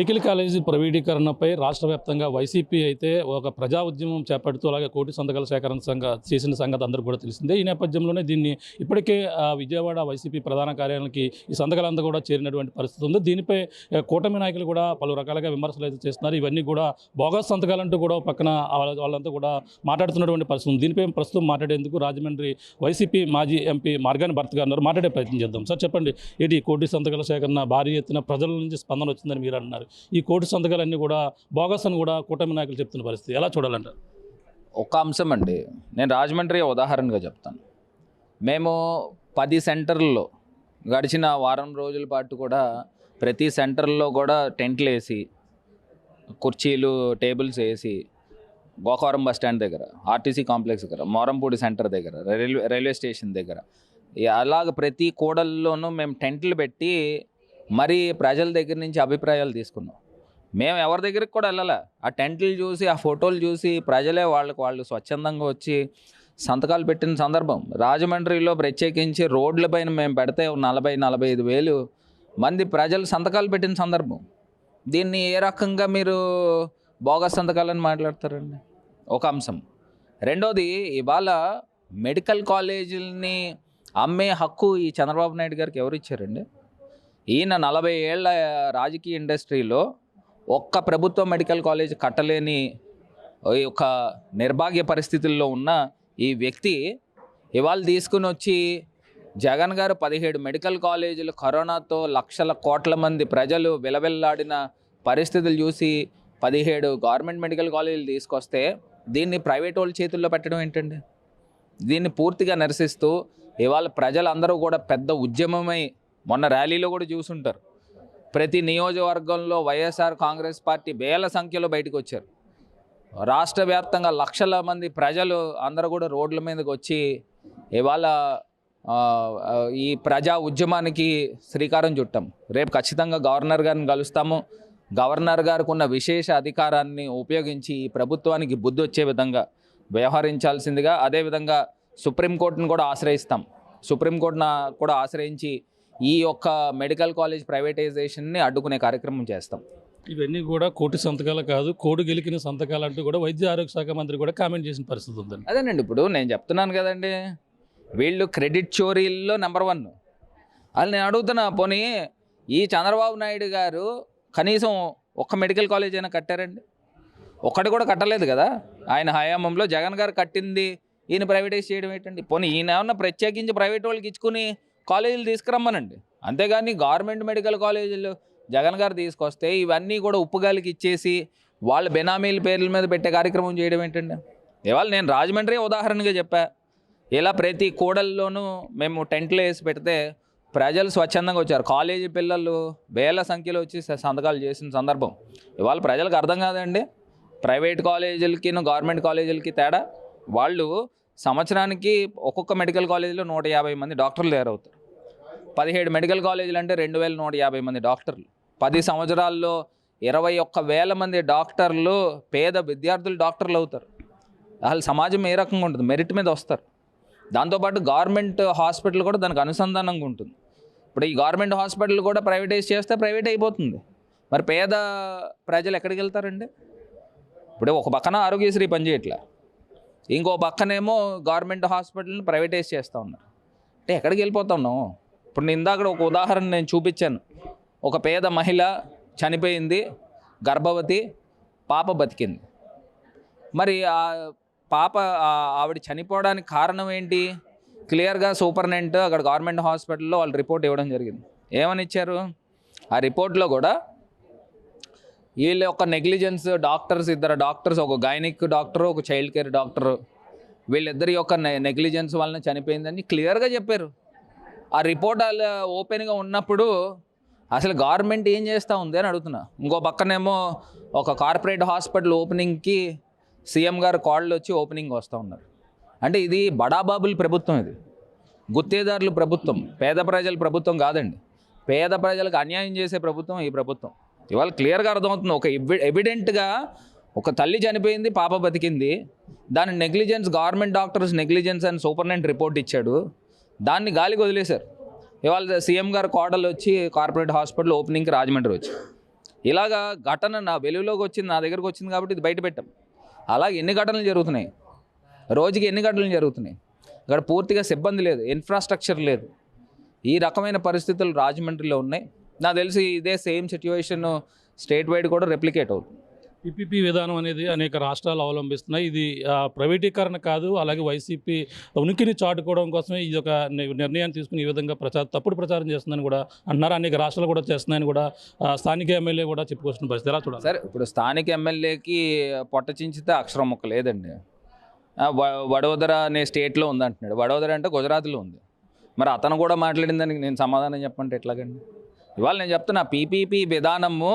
Medical college ప్రైవేటీకరణపై రాష్ట్ర వ్యాప్తంగా YCP అయితే ఒక ప్రజా ఉద్యమం చేపడుతూ అలాగే కోటి సంతకాల సేకరణ చేసిన సంగతి అందరికీ కూడా తెలిసిందే. ఈ నేపథ్యంలోనే దీన్ని ఇప్పటికే విజయవాడ వైసీపీ ప్రధాన కార్యాలయానికి ఈ సంతకాలంతా కూడా చేరినటువంటి పరిస్థితి ఉంది. దీనిపై కూటమి నాయకులు కూడా పలు రకాలుగా విమర్శలు అయితే చేస్తున్నారు. ఇవన్నీ కూడా బోగస్ సంతకాలంటూ కూడా పక్కన వాళ్ళంతా కూడా మాట్లాడుతున్నటువంటి పరిస్థితి ఉంది. దీనిపై ప్రస్తుతం మాట్లాడేందుకు రాజమండ్రి వైసీపీ మాజీ ఎంపీ మార్గాని భర్త గారు ఉన్నారు. మాట్లాడే ప్రయత్నం చేద్దాం. సార్ చెప్పండి, ఏంటి కోటి సంతకాల సేకరణ భారీ ఎత్తున ప్రజల నుంచి స్పందన వచ్చిందని మీరు అంటున్నారు. ఈ కోటి సంతకాలన్నీ కూడా బోగస్ అని కూడా కూటమి నాయకులు చెప్తున్న పరిస్థితి ఎలా చూడాలంటారు? ఒక అంశం అండి, నేను రాజమండ్రి ఉదాహరణగా చెప్తాను. మేము 10 సెంటర్లలో గడిచిన వారం రోజుల పాటు కూడా ప్రతి సెంటర్లో కూడా టెంట్లు వేసి కుర్చీలు టేబుల్స్ వేసి గోకవరం బస్ స్టాండ్ దగ్గర, ఆర్టీసీ కాంప్లెక్స్ దగ్గర, మోరంపూడి సెంటర్ దగ్గర, రైల్వే స్టేషన్ దగ్గర అలాగ ప్రతి కూడల్లోనూ మేము టెంట్లు పెట్టి మరి ప్రజల దగ్గర నుంచి అభిప్రాయాలు తీసుకున్నాం. మేము ఎవరి దగ్గరికి కూడా వెళ్ళాలి. ఆ టెంట్లు చూసి ఆ ఫోటోలు చూసి ప్రజలే వాళ్ళు స్వచ్ఛందంగా వచ్చి సంతకాలు పెట్టిన సందర్భం. రాజమండ్రిలో ప్రత్యేకించి రోడ్లపైన మేము పెడితే 40-45 వేలు మంది ప్రజలు సంతకాలు పెట్టిన సందర్భం. దీన్ని ఏ రకంగా మీరు బోగస్ సంతకాలని మాట్లాడతారండి? ఒక అంశం. రెండోది, ఇవాళ మెడికల్ కాలేజీలని అమ్మే హక్కు ఈ చంద్రబాబు నాయుడు గారికి ఎవరు ఇచ్చారండి? ఈయన 40 ఏళ్ల రాజకీయ ఇండస్ట్రీలో ఒక్క ప్రభుత్వ మెడికల్ కాలేజ్ కట్టలేని ఒక నిర్భాగ్య పరిస్థితుల్లో ఉన్న ఈ వ్యక్తి ఇవాళ తీసుకుని వచ్చి జగన్ గారు 17 మెడికల్ కాలేజీలు కరోనాతో లక్షల కోట్ల మంది ప్రజలు విలవిల్లాడిన పరిస్థితులు చూసి 17 గవర్నమెంట్ మెడికల్ కాలేజీలు తీసుకొస్తే దీన్ని ప్రైవేట్ వాళ్ళ చేతుల్లో పెట్టడం ఏంటండి? దీన్ని పూర్తిగా నిరసిస్తూ ఇవాళ ప్రజలందరూ కూడా పెద్ద ఉద్యమమై, మొన్న ర్యాలీలో కూడా చూసుంటారు, ప్రతి నియోజకవర్గంలో వైఎస్ఆర్ కాంగ్రెస్ పార్టీ వేల సంఖ్యలో బయటకు వచ్చారు. రాష్ట్ర వ్యాప్తంగా లక్షల మంది ప్రజలు అందరూ కూడా రోడ్ల మీదకి వచ్చి ఇవాళ ఈ ప్రజా ఉద్యమానికి శ్రీకారం చుట్టాం. రేపు ఖచ్చితంగా గవర్నర్ గారిని కలుస్తాము. గవర్నర్ గారికి ఉన్న విశేష అధికారాన్ని ఉపయోగించి ఈ ప్రభుత్వానికి బుద్ధి వచ్చే విధంగా వ్యవహరించాల్సిందిగా, అదేవిధంగా సుప్రీంకోర్టును కూడా ఆశ్రయిస్తాం. సుప్రీంకోర్టును కూడా ఆశ్రయించి ఈ యొక్క మెడికల్ కాలేజ్ ప్రైవేటైజేషన్ని అడ్డుకునే కార్యక్రమం చేస్తాం. ఇవన్నీ కూడా కోటి సంతకాలు కాదు, కోడి గెలికిన సంతకాలు అంటూ కూడా వైద్య ఆరోగ్య శాఖ మంత్రి కూడా కామెంట్ చేసిన పరిస్థితి ఉందండి. అదేనండి, ఇప్పుడు నేను చెప్తున్నాను కదండి, వీళ్ళు క్రెడిట్ చోరీల్లో నెంబర్ 1. అది నేను అడుగుతున్నా, పోనీ ఈ చంద్రబాబు నాయుడు గారు కనీసం ఒక్క మెడికల్ కాలేజ్ అయినా కట్టారండి? ఒక్కటి కూడా కట్టలేదు కదా. ఆయన హయాంలో జగన్ గారు కట్టింది ఈయన ప్రైవేటైజ్ చేయడం ఏంటండి? పోనీ ఈయన ఏమన్నా ప్రత్యేకించి ప్రైవేట్ వాళ్ళకి ఇచ్చుకుని కాలేజీలు తీసుకురమ్మనండి. అంతేగాని గవర్నమెంట్ మెడికల్ కాలేజీలు జగన్ గారు తీసుకొస్తే ఇవన్నీ కూడా ఉప్పుగాలికి ఇచ్చేసి వాళ్ళ బెనామీల పేర్ల మీద పెట్టే కార్యక్రమం చేయడం ఏంటండి? ఇవాళ నేను రాజమండ్రి ఉదాహరణగా చెప్పా. ఇలా ప్రతి కూడల్లోనూ మేము టెంట్లు వేసి పెడితే ప్రజలు స్వచ్ఛందంగా వచ్చారు. కాలేజీ పిల్లలు వేల సంఖ్యలో వచ్చి సంతకాలు చేసిన సందర్భం. ఇవాళ ప్రజలకు అర్థం కాదండి ప్రైవేట్ కాలేజీలకి గవర్నమెంట్ కాలేజీలకి తేడా. వాళ్ళు సంవత్సరానికి ఒక్కొక్క మెడికల్ కాలేజీలో 150 మంది డాక్టర్లు తయారవుతారు. 17 మెడికల్ కాలేజీలు అంటే 2150 మంది డాక్టర్లు. 10 సంవత్సరాల్లో 21,000 మంది డాక్టర్లు, పేద విద్యార్థులు డాక్టర్లు అవుతారు. అసలు సమాజం ఏ రకంగా ఉంటుంది? మెరిట్ మీద వస్తారు. దాంతోపాటు గవర్నమెంట్ హాస్పిటల్ కూడా దానికి అనుసంధానంగా ఉంటుంది. ఇప్పుడు ఈ గవర్నమెంట్ హాస్పిటల్ కూడా ప్రైవేటైజ్ చేస్తే ప్రైవేట్ అయిపోతుంది. మరి పేద ప్రజలు ఎక్కడికి వెళ్తారండి? ఇప్పుడు ఒక పక్కన ఆరోగ్యశ్రీ పనిచేయట్లా, ఇంకో పక్కనేమో గవర్నమెంట్ హాస్పిటల్ని ప్రైవేటైజ్ చేస్తూ ఉన్నారు. అంటే ఎక్కడికి వెళ్ళిపోతున్నాం? ఇప్పుడు నేను ఇందాక ఒక ఉదాహరణ నేను చూపించాను. ఒక పేద మహిళ చనిపోయింది, గర్భవతి, పాప బతికింది. మరి ఆ పాప ఆవిడ చనిపోవడానికి కారణం ఏంటి? క్లియర్గా సూపరింటెండెంట్ అక్కడ గవర్నమెంట్ హాస్పిటల్లో వాళ్ళు రిపోర్ట్ ఇవ్వడం జరిగింది. ఏమని ఇచ్చారు? ఆ రిపోర్ట్లో కూడా వీళ్ళ యొక్క నెగ్లిజెన్స్, ఇద్దరు డాక్టర్స్, ఒక గైనిక్ డాక్టరు, ఒక చైల్డ్ కేర్ డాక్టరు, వీళ్ళిద్దరి యొక్క నెగ్లిజెన్స్ వలన చనిపోయిందని క్లియర్గా చెప్పారు. ఆ రిపోర్ట్ ఓపెన్గా ఉన్నప్పుడు అసలు గవర్నమెంట్ ఏం చేస్తూ ఉంది అని అడుగుతున్నా. ఇంకో పక్కనేమో ఒక కార్పొరేట్ హాస్పిటల్ ఓపెనింగ్కి సీఎం గారు కాళ్ళు వచ్చి ఓపెనింగ్ వస్తూ ఉన్నారు. అంటే ఇది బడాబాబుల ప్రభుత్వం, ఇది గుత్తేదారుల ప్రభుత్వం, పేద ప్రజల ప్రభుత్వం కాదండి. పేద ప్రజలకు అన్యాయం చేసే ప్రభుత్వం ఈ ప్రభుత్వం. ఇవాళ క్లియర్గా అర్థమవుతుంది. ఒక ఎవిడెంట్గా ఒక తల్లి చనిపోయింది, పాప బతికింది, దాని నెగ్లిజెన్స్, గవర్నమెంట్ డాక్టర్స్ నెగ్లిజెన్స్ అని సూపరింటెండెంట్ రిపోర్ట్ ఇచ్చాడు. దాన్ని గాలికి వదిలేశారు. ఇవాళ సీఎం గారు కోడలు వచ్చి కార్పొరేట్ హాస్పిటల్ ఓపెనింగ్కి రాజమండ్రి వచ్చి ఇలాగా ఘటన నా వెలుగులోకి వచ్చింది, నా దగ్గరకు వచ్చింది కాబట్టి ఇది బయట పెట్టాం. అలాగే ఎన్ని ఘటనలు జరుగుతున్నాయి, రోజుకి ఎన్ని ఘటనలు జరుగుతున్నాయి. ఇక్కడ పూర్తిగా సిబ్బంది లేదు, ఇన్ఫ్రాస్ట్రక్చర్ లేదు. ఈ రకమైన పరిస్థితులు రాజమండ్రిలో ఉన్నాయి. నాకు తెలిసి ఇదే సేమ్ సిచ్యువేషన్ స్టేట్ వైడ్ కూడా రెప్లికేట్ అవుతుంది. పీపీపీ విధానం అనేది అనేక రాష్ట్రాలు అవలంబిస్తున్నాయి. ఇది ప్రైవేటీకరణ కాదు, అలాగే వైసీపీ ఉనికిని చాటుకోవడం కోసమే ఇది ఒక నిర్ణయాన్ని తీసుకుని ఈ విధంగా తప్పుడు ప్రచారం చేస్తుందని కూడా అంటున్నారు. అనేక రాష్ట్రాలు కూడా చేస్తున్నాయని కూడా స్థానిక ఎమ్మెల్యే కూడా చెప్పుకొస్తున్న పరిస్థితి ఎలా చూడాలి? సరే, ఇప్పుడు స్థానిక ఎమ్మెల్యేకి పొట్ట చించితే అక్షరం ముక్క లేదండి. వడోదర అనే స్టేట్లో ఉందంటున్నాడు. వడోదర అంటే గుజరాత్లో ఉంది. మరి అతను కూడా మాట్లాడిన దానికి నేను సమాధానం చెప్పంటే ఎట్లాగండి? ఇవాళ నేను చెప్తున్నా, పీపీపీ విధానము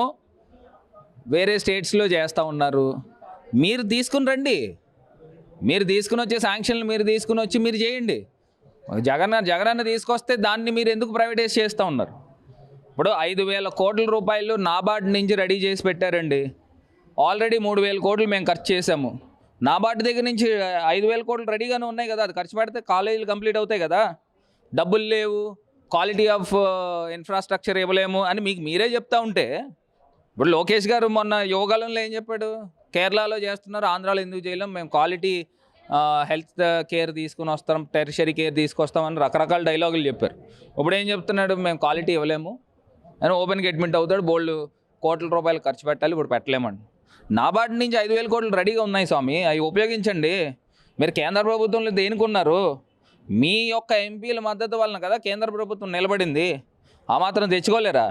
వేరే స్టేట్స్లో చేస్తూ ఉన్నారు. మీరు తీసుకుని రండి, మీరు తీసుకుని వచ్చే శాంక్షన్లు మీరు తీసుకుని వచ్చి మీరు చేయండి. జగనన్న తీసుకొస్తే దాన్ని మీరు ఎందుకు ప్రైవేటైజ్ చేస్తూ ఉన్నారు? ఇప్పుడు 5,000 కోట్ల రూపాయలు నాబార్డ్ నుంచి రెడీ చేసి పెట్టారండి. ఆల్రెడీ 3,000 కోట్లు మేము ఖర్చు చేసాము. నాబార్డ్ దగ్గర నుంచి 5,000 కోట్లు రెడీగానే ఉన్నాయి కదా, అది ఖర్చు పెడితే కాలేజీలు కంప్లీట్ అవుతాయి కదా. డబ్బులు లేవు, క్వాలిటీ ఆఫ్ ఇన్ఫ్రాస్ట్రక్చర్ ఇవ్వలేము అని మీకు మీరే చెప్తా ఉంటే, ఇప్పుడు లోకేష్ గారు మొన్న యోగాలంలో ఏం చెప్పాడు? కేరళలో చేస్తున్నారు, ఆంధ్రాలో ఎందుకు చేయలేం, మేము క్వాలిటీ హెల్త్ కేర్ తీసుకుని వస్తాం, టెరిషరీ కేర్ తీసుకొస్తామని రకరకాల డైలాగులు చెప్పారు. ఇప్పుడు ఏం చెప్తున్నాడు? మేము క్వాలిటీ ఇవ్వలేము అని ఓపెన్గా అడ్మిట్ అవుతాడు. బోల్డ్ కోట్ల రూపాయలు ఖర్చు పెట్టాలి, ఇప్పుడు పెట్టలేమండి. నాబార్డ్ నుంచి 5,000 కోట్లు రెడీగా ఉన్నాయి స్వామి, అవి ఉపయోగించండి. మీరు కేంద్ర ప్రభుత్వంలో దేనికున్నారు? మీ యొక్క ఎంపీల మద్దతు వలన కదా కేంద్ర ప్రభుత్వం నిలబడింది. ఆ మాత్రం తెచ్చుకోలేరా?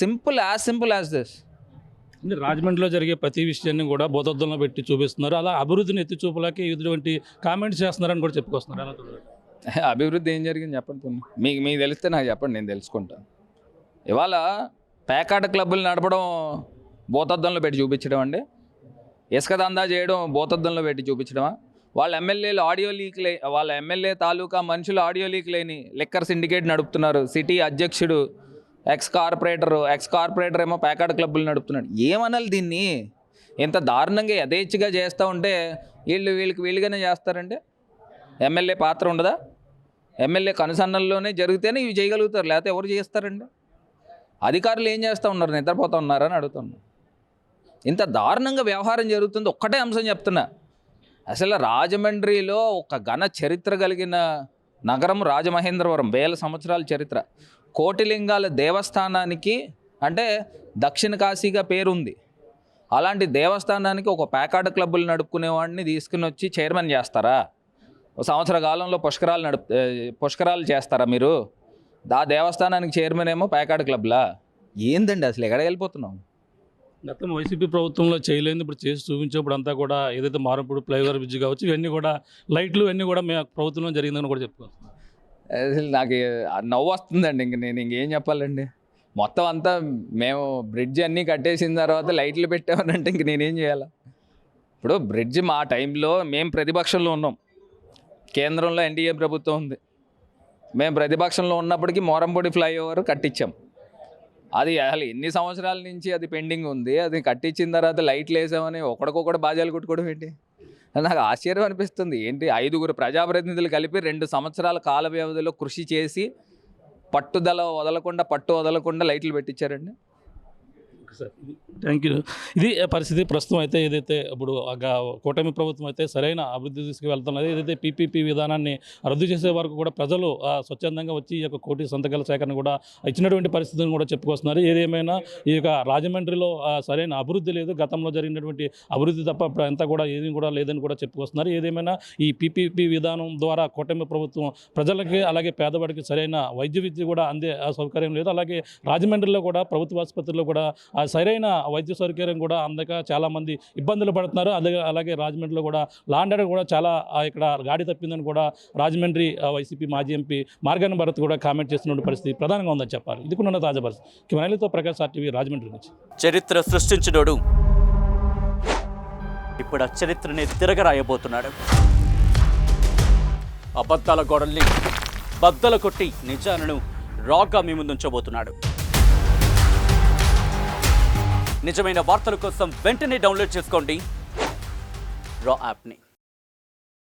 Simple as this. రాజమండ్రిలో జరిగే ప్రతి విషయాన్ని కూడా భూతద్దంలో పెట్టి చూపిస్తున్నారు. అలా అభివృద్ధిని ఎత్తి చూపలేక ఇటువంటి కామెంట్స్ చేస్తున్నారని కూడా చెప్పుకొస్తున్నారు. అలా అభివృద్ధి ఏం జరిగింది చెప్పండి. మీకు తెలిస్తే నాకు చెప్పండి, నేను తెలుసుకుంటాను. ఇవాళ పేకాట క్లబ్బులు నడపడం భూతద్దంలో పెట్టి చూపించడం అండి? ఇసుక దందా చేయడం భూతద్దంలో పెట్టి చూపించడమా? వాళ్ళ ఎమ్మెల్యేలు ఆడియో లీక్ వాళ్ళ ఎమ్మెల్యే తాలూకా మనుషులు ఆడియో లీక్ లేని లిక్కర్ సిండికేట్ నడుపుతున్నారు. సిటీ అధ్యక్షుడు ఎక్స్ కార్పొరేటర్ ఏమో పేకాట క్లబ్బులు నడుపుతున్నాడు. ఏమనాలి దీన్ని? ఇంత దారుణంగా యథేచ్ఛగా చేస్తూ ఉంటే వీళ్ళుగానే చేస్తారంటే ఎమ్మెల్యే పాత్ర ఉండదా? ఎమ్మెల్యే కనుసన్నల్లోనే జరిగితేనే ఇవి చేయగలుగుతారు, లేకపోతే ఎవరు చేస్తారండి? అధికారులు ఏం చేస్తూ ఉన్నారు? నిద్రపోతూ ఉన్నారని అడుగుతున్నారు. ఇంత దారుణంగా వ్యవహారం జరుగుతుంది. ఒక్కటే అంశం చెప్తున్నా, అసలు రాజమండ్రిలో ఒక ఘన చరిత్ర కలిగిన నగరం రాజమహేంద్రవరం, 1000 సంవత్సరాల చరిత్ర. కోటిలింగాల దేవస్థానానికి అంటే దక్షిణ కాశీగా పేరుంది. అలాంటి దేవస్థానానికి ఒక పేకాట క్లబ్బులు నడుపుకునేవాడిని తీసుకుని వచ్చి చైర్మన్ చేస్తారా? సంవత్సర కాలంలో పుష్కరాలు చేస్తారా మీరు? ఆ దేవస్థానానికి చైర్మన్ ఏమో పేకాట క్లబ్లా? ఏందండి అసలు? ఎక్కడ వెళ్ళిపోతున్నాం? గతం వైసీపీ ప్రభుత్వంలో చేయలేదు, ఇప్పుడు చేసి చూపించేప్పుడు అంతా కూడా ఏదైతే మారంపూడి ఫ్లైఓవర్ బ్రిడ్జ్ కావచ్చు, ఇవన్నీ కూడా లైట్లు ఇవన్నీ కూడా మేము ప్రభుత్వంలో జరిగిందని కూడా చెప్పుకోవచ్చు. అసలు నాకు నవ్వు వస్తుందండి. నేను ఇంకేం చెప్పాలండి? మొత్తం అంతా మేము బ్రిడ్జ్ అన్నీ కట్టేసిన తర్వాత లైట్లు పెట్టామనంటే ఇంక నేనేం చేయాలా? ఇప్పుడు బ్రిడ్జ్ మా టైంలో మేము ప్రతిపక్షంలో ఉన్నాం, కేంద్రంలో ఎన్డీఏ ప్రభుత్వం ఉంది. మేము ప్రతిపక్షంలో ఉన్నప్పటికీ మోరంపూడి ఫ్లైఓవర్ కట్టించాం. అది అసలు ఎన్ని సంవత్సరాల నుంచి అది పెండింగ్ ఉంది. అది కట్టించిన తర్వాత లైట్లు వేసామని ఒకడికొకటి బాజాలు కొట్టుకోవడం ఏంటి? నాకు ఆశ్చర్యం అనిపిస్తుంది. ఏంటి 5గురు ప్రజాప్రతినిధులు కలిపి 2 సంవత్సరాల కాల వ్యవధిలో కృషి చేసి పట్టు వదలకుండా లైట్లు పెట్టించారండి. Thank you. ఇది పరిస్థితి. ప్రస్తుతం అయితే ఏదైతే ఇప్పుడు కూటమి ప్రభుత్వం అయితే సరైన అభివృద్ధి తీసుకువెళ్తున్నది, ఏదైతే పీపీపీ విధానాన్ని రద్దు చేసే వరకు కూడా ప్రజలు స్వచ్ఛందంగా వచ్చి ఈ యొక్క కోటి సంతకాల సేకరణ కూడా ఇచ్చినటువంటి పరిస్థితిని కూడా చెప్పుకొస్తున్నారు. ఏదేమైనా ఈ యొక్క రాజమండ్రిలో సరైన అభివృద్ధి లేదు, గతంలో జరిగినటువంటి అభివృద్ధి తప్ప అంతా కూడా ఏది కూడా లేదని కూడా చెప్పుకొస్తున్నారు. ఏదేమైనా ఈ పీపీపీ విధానం ద్వారా కూటమి ప్రభుత్వం ప్రజలకి అలాగే పేదవాడికి సరైన వైద్య విద్య కూడా అందే సౌకర్యం లేదు. అలాగే రాజమండ్రిలో కూడా ప్రభుత్వ ఆసుపత్రిలో కూడా సరైన వైద్య సౌకర్యం కూడా అందక చాలామంది ఇబ్బందులు పడుతున్నారు. అలాగే రాజమండ్రిలో కూడా లాండ్ ఆర్డర్ కూడా చాలా ఇక్కడ గాడి తప్పిందని కూడా రాజమండ్రి వైసీపీ మాజీ ఎంపీ మార్గాన భరత్ కూడా కామెంట్ చేస్తున్న పరిస్థితి ప్రధానంగా ఉందని చెప్పాలి. ఇది కూడా తాజా పరిస్థితి. కెమెరాతో ప్రకాష్ RTV రాజమండ్రి నుంచి. చరిత్ర సృష్టించినోడు ఇప్పుడు ఆ చరిత్రని తిరగరాయబోతున్నాడు. అబద్ధాల గోడల్ని బద్దలు కొట్టి నిజాలను రాగా మీ ముందుంచబోతున్నాడు. నిజమైన వార్తల కోసం వెంటనే డౌన్లోడ్ చేసుకోండి రా యాప్ని.